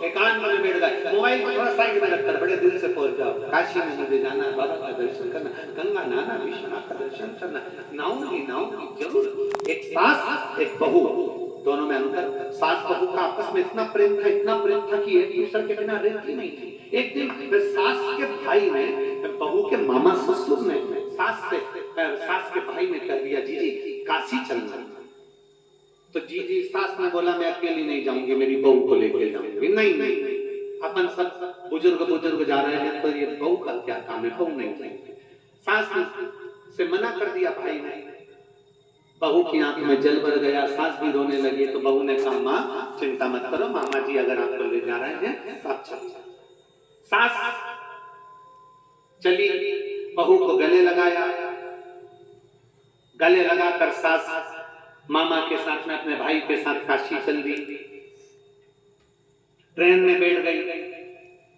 एकांत में बैठ गए, मोबाइल को थोड़ा साइड में रखकर बड़े दिल से पहुंच जाओ, काशी में मुझे जाना है, बाबा का दर्शन करना, गंगा नहाना, विश्वनाथ का दर्शन करना, नाऊंगी जरूर। एक सास एक बहू, दोनों में अंतर। सास बहू का आपस में इतना प्रेम था कि एक दूसरे के बिना रहती नहीं थी। एक दिन सास के भाई ने, बहू के मामा ससुर ने सास के भाई ने कह दिया, जी काशी चलना। तो जी सास ने बोला, मैं अकेली नहीं जाऊंगी, मेरी बहू को लेकर जाऊंगी। नहीं, अपन सब बुजुर्ग जा रहे हैं, तो ये बहू का क्या काम है, बहू नहीं जाएंगे। सास से मना कर दिया भाई ने। बहू की आंख में जल भर गया, सास भी रोने लगी। तो बहू ने कहा, माँ चिंता मत करो, मामा जी अगर आपको ले जा रहे हैं सब चल। सास चली, बहू को गले लगाया, गले लगाकर सास मामा के साथ में अपने भाई के साथ काशी चल दी। ट्रेन में बैठ गई,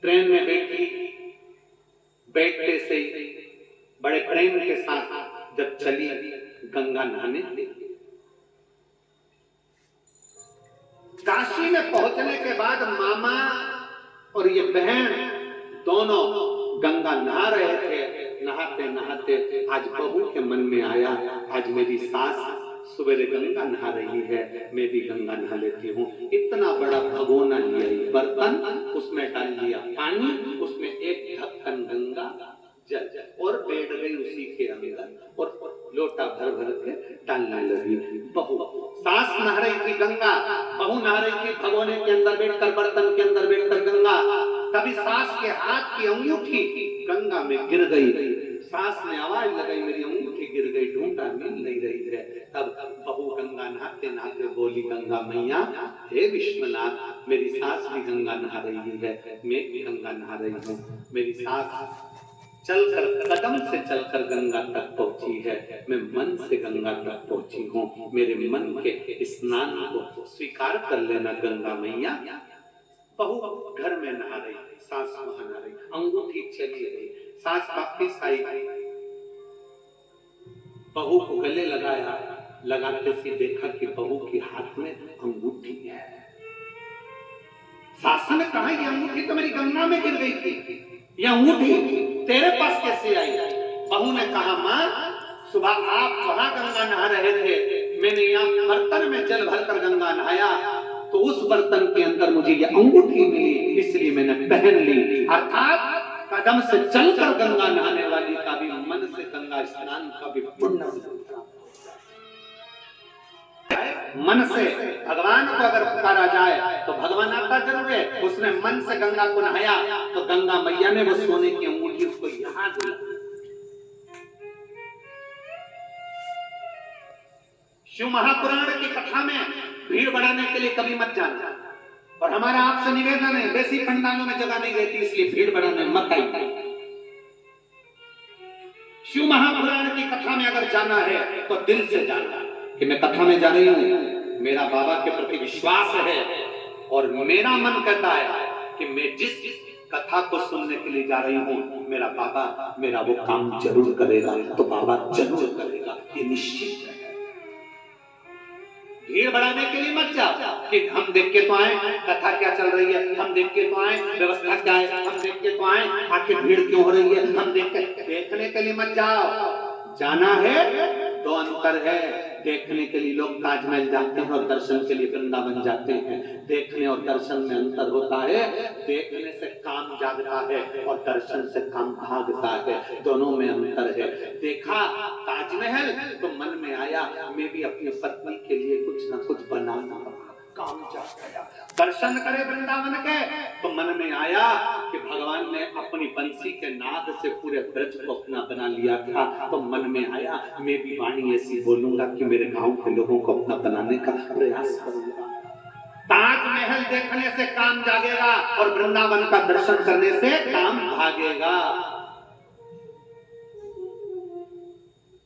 ट्रेन में बैठी, बैठते से बड़े प्रेम के साथ जब चली गंगा नहाने, काशी में पहुंचने के बाद मामा और ये बहन दोनों गंगा नहा रहे थे। नहाते नहाते आज बहू के मन में आया, आज मेरी सास सवेरे गंगा नहा रही है, मैं भी गंगा नहा लेती हूँ। इतना बड़ा भगोना लिया, बर्तन, उसमें डाल दिया पानी, उसमें एक ढक्कन गंगा जल और बैठ गई उसी के अंदर और लोटा भर भर के डालने लगी। बहू, सास नहा रही थी गंगा, बहू नहा रही थी भगोने के अंदर बैठकर, बर्तन के अंदर बैठकर गंगा। तभी सास के हाथ की अंगूठी गंगा में गिर गई। सास ने आवाज लगाई, मेरी अंगूठी गिर गई, ढूंढा मिल नहीं रही है। तब बहू गंगा नहाते नहाते बोली, गंगा मैया, हे विश्वनाथ, मेरी सास भी गंगा नहा रही है, मैं भी गंगा नहा रही हूँ। मेरी सास चलकर, कदम से चलकर गंगा तक पहुंची है, मैं मन से गंगा तक पहुंची हूँ। मेरे मन के स्नान को स्वीकार कर लेना गंगा मैया। बहू घर में नहा रही, सास वहां नहा रही, अंगूठी चली गई। सास वापिस आई, बहू को गले लगाया, लगाते से देखा कि बहू के हाथ में अंगूठी है। सास ने कहा, ये अंगूठी तो मेरी गंगा में गिर गई थी, ये अंगूठी तेरे पास कैसे आई? बहू ने कहा, माँ सुबह आप वहां गंगा नहा रहे थे, मैंने यहाँ बर्तन में जल भरकर गंगा नहाया, तो उस बर्तन के अंदर मुझे ये अंगूठी मिली, इसलिए मैंने पहन ली। अर्थात कदम से चलकर गंगा नहाने वाली का भी मन से गंगा स्नान का भी पुण्य मिलता है। मन से भगवान को अगर पुकारा जाए तो भगवान आता जरूर है। उसने मन से गंगा को नहाया तो गंगा मैया ने वो सोने की अंगूठी उसको यहाँ दी। शिव महापुराण की कथा में भीड़ बढ़ाने के लिए कभी मत जाना, और हमारा आपसे निवेदन है, वैसी पंडालों में जगह नहीं रहती, इसलिए भीड़ बढ़ाने मत आइए। शिव महापुराण की कथा में अगर जाना है तो दिल से जाना कि मैं कथा में जा रही हूँ, मेरा बाबा के प्रति विश्वास है और मेरा मन कहता है कि मैं जिस कथा को सुनने के लिए जा रही हूँ, मेरा बाबा मेरा वो काम जरूर करेगा, तो बाबा जरूर करेगा, ये निश्चित है। भीड़ बढ़ाने के लिए मत जाओ कि हम देख के तो आए कथा क्या चल रही है, हम देख के तो आए व्यवस्था क्या है, हम देख के तो आए आखिर भीड़ क्यों हो रही है, हम देखने के लिए मत जाओ। जाना है तो अंतर है। देखने के लिए लोग ताजमहल जाते हैं और दर्शन के लिए वृंदावन जाते हैं। देखने और दर्शन में अंतर होता है। देखने से काम जागता है और दर्शन से काम भागता है, दोनों में अंतर है। देखा ताजमहल तो मन में आया मैं भी अपनी पत्नी के लिए कुछ न कुछ बनाना, काम जाग गया। दर्शन करे वृंदावन के तो मन में आया कि भगवान ने अपनी बंसी के नाद से पूरे ब्रज को अपना बना लिया था, तो मन में आया मैं भी वाणी ऐसी बोलूंगा कि मेरे गांव के लोगों को अपना बनाने का प्रयास करूंगा। ताजमहल देखने से काम जागेगा और वृंदावन का दर्शन करने से काम भागेगा।